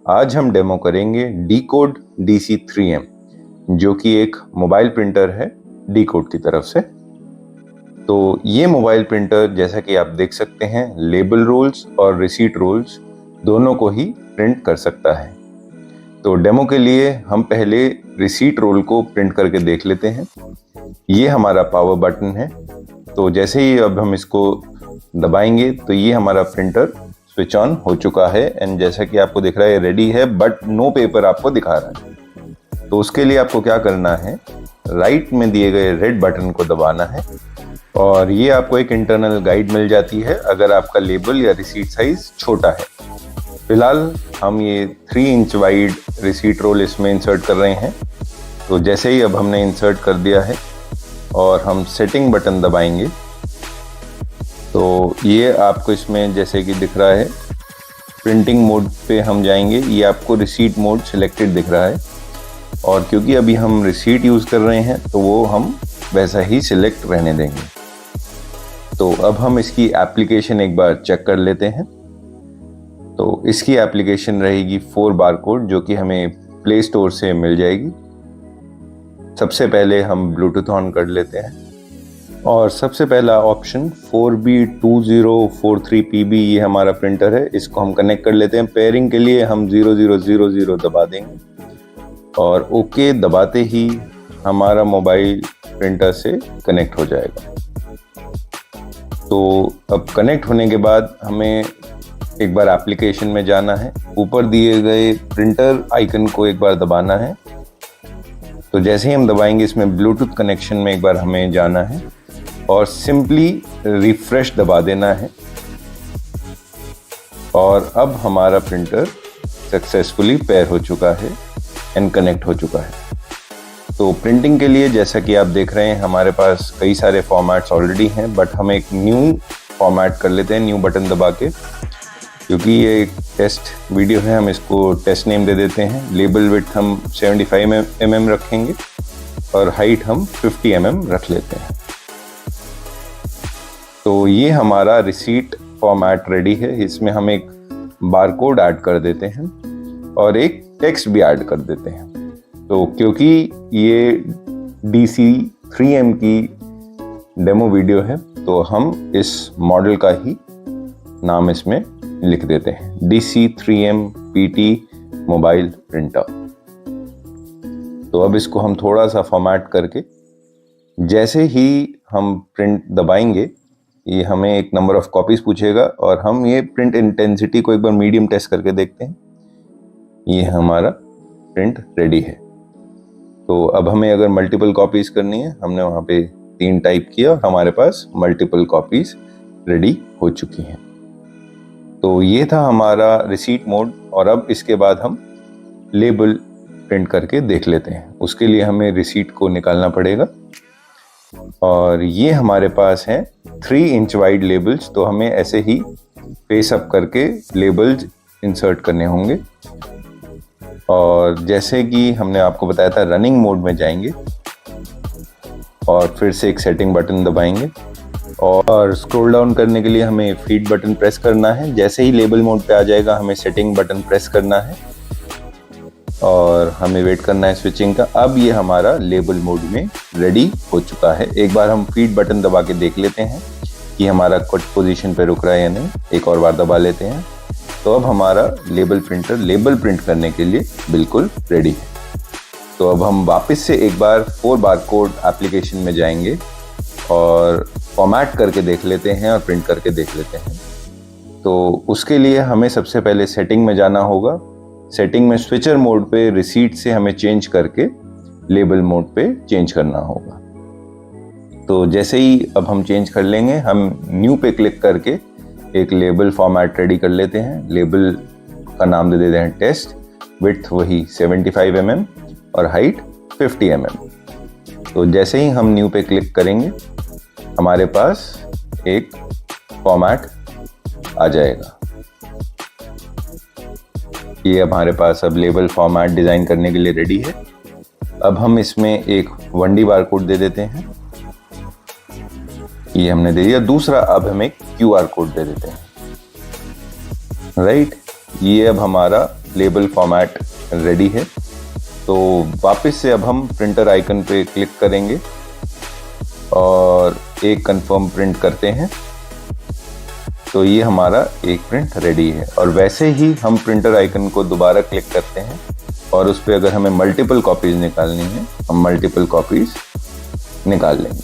आज हम डेमो करेंगे डीकोड DC3M, जो कि एक मोबाइल प्रिंटर है डीकोड की तरफ से। तो ये मोबाइल प्रिंटर जैसा कि आप देख सकते हैं लेबल रोल्स और रिसीट रोल्स दोनों को ही प्रिंट कर सकता है। तो डेमो के लिए हम पहले रिसीट रोल को प्रिंट करके देख लेते हैं। ये हमारा पावर बटन है, तो जैसे ही अब हम इसको दबाएंगे तो ये हमारा प्रिंटर स्विच ऑन हो चुका है एंड जैसा कि आपको दिख रहा है रेडी है, बट नो पेपर आपको दिखा रहा है। तो उसके लिए आपको क्या करना है, राइट में दिए गए रेड बटन को दबाना है और ये आपको एक इंटरनल गाइड मिल जाती है अगर आपका लेबल या रिसीट साइज छोटा है। फिलहाल हम ये 3 इंच वाइड रिसीट रोल इसमें इंसर्ट कर रहे हैं। तो जैसे ही अब हमने इंसर्ट कर दिया है और हम सेटिंग बटन दबाएंगे तो ये आपको इसमें जैसे कि दिख रहा है प्रिंटिंग मोड पे हम जाएंगे, ये आपको रिसीट मोड सिलेक्टेड दिख रहा है और क्योंकि अभी हम रिसीट यूज़ कर रहे हैं तो वो हम वैसा ही सिलेक्ट रहने देंगे। तो अब हम इसकी एप्लीकेशन एक बार चेक कर लेते हैं। तो इसकी एप्लीकेशन रहेगी 4 बारकोड, जो कि हमें प्ले स्टोर से मिल जाएगी। सबसे पहले हम ब्लूटूथ ऑन कर लेते हैं और सबसे पहला ऑप्शन 4B2043PB ये हमारा प्रिंटर है, इसको हम कनेक्ट कर लेते हैं। पेयरिंग के लिए हम 0000 दबा देंगे और ओके दबाते ही हमारा मोबाइल प्रिंटर से कनेक्ट हो जाएगा। तो अब कनेक्ट होने के बाद हमें एक बार एप्लीकेशन में जाना है, ऊपर दिए गए प्रिंटर आइकन को एक बार दबाना है। तो जैसे ही हम दबाएंगे इसमें ब्लूटूथ कनेक्शन में एक बार हमें जाना है और सिंपली रिफ्रेश दबा देना है और अब हमारा प्रिंटर सक्सेसफुली पेयर हो चुका है एंड कनेक्ट हो चुका है। तो प्रिंटिंग के लिए जैसा कि आप देख रहे हैं हमारे पास कई सारे फॉर्मेट्स ऑलरेडी हैं, बट हम एक न्यू फॉर्मेट कर लेते हैं न्यू बटन दबा के। क्योंकि ये एक टेस्ट वीडियो है हम इसको टेस्ट नेम दे देते हैं। लेबल विड्थ हम 75 mm रखेंगे और हाइट हम 50 mm रख लेते हैं। तो ये हमारा रिसीट फॉर्मेट रेडी है। इसमें हम एक बारकोड ऐड कर देते हैं और एक टेक्स्ट भी ऐड कर देते हैं। तो क्योंकि ये DC3M की डेमो वीडियो है तो हम इस मॉडल का ही नाम इसमें लिख देते हैं, DC3M PT मोबाइल प्रिंटर। तो अब इसको हम थोड़ा सा फॉर्मेट करके जैसे ही हम प्रिंट दबाएंगे ये हमें एक नंबर ऑफ कॉपीज पूछेगा और हम ये प्रिंट इंटेंसिटी को एक बार मीडियम टेस्ट करके देखते हैं। ये हमारा प्रिंट रेडी है। तो अब हमें अगर मल्टीपल कॉपीज करनी है, हमने वहाँ पे 3 टाइप किया और हमारे पास मल्टीपल कॉपीज रेडी हो चुकी हैं। तो ये था हमारा रिसीट मोड और अब इसके बाद हम लेबल प्रिंट करके देख लेते हैं। उसके लिए हमें रिसीट को निकालना पड़ेगा और ये हमारे पास हैं 3 इंच वाइड लेबल्स। तो हमें ऐसे ही फेस अप करके लेबल्स इंसर्ट करने होंगे और जैसे कि हमने आपको बताया था रनिंग मोड में जाएंगे और फिर से एक सेटिंग बटन दबाएंगे और स्क्रॉल डाउन करने के लिए हमें फीड बटन प्रेस करना है। जैसे ही लेबल मोड पे आ जाएगा हमें सेटिंग बटन प्रेस करना है और हमें वेट करना है स्विचिंग का। अब ये हमारा लेबल मोड में रेडी हो चुका है। एक बार हम फीड बटन दबा के देख लेते हैं कि हमारा कट पोजीशन पे रुक रहा है या नहीं। एक और बार दबा लेते हैं। तो अब हमारा लेबल प्रिंटर लेबल प्रिंट करने के लिए बिल्कुल रेडी है। तो अब हम वापस से एक बार 4 बारकोड एप्लीकेशन में जाएंगे और फॉर्मेट करके देख लेते हैं और प्रिंट करके देख लेते हैं। तो उसके लिए हमें सबसे पहले सेटिंग में जाना होगा। सेटिंग में स्विचर मोड पे रिसीट से हमें चेंज करके लेबल मोड पे चेंज करना होगा। तो जैसे ही अब हम चेंज कर लेंगे, हम न्यू पे क्लिक करके एक लेबल फॉर्मेट रेडी कर लेते हैं। लेबल का नाम दे देते हैं टेस्ट, विड्थ वही 75 mm और हाइट 50 mm। तो जैसे ही हम न्यू पे क्लिक करेंगे हमारे पास एक फॉर्मेट आ जाएगा। ये हमारे पास अब लेबल फॉर्मेट डिज़ाइन करने के लिए रेडी है। अब हम इसमें एक 1D बारकोड दे देते हैं, ये हमने दे दिया। दूसरा अब हम एक QR कोड दे देते हैं, राइट। ये अब हमारा लेबल फॉर्मेट रेडी है। तो वापस से अब हम प्रिंटर आइकन पे क्लिक करेंगे और एक कंफर्म प्रिंट करते हैं। तो ये हमारा एक प्रिंट रेडी है। और वैसे ही हम प्रिंटर आइकन को दोबारा क्लिक करते हैं और उस पर अगर हमें मल्टीपल कॉपीज निकालनी है, हम मल्टीपल कॉपीज निकाल लेंगे।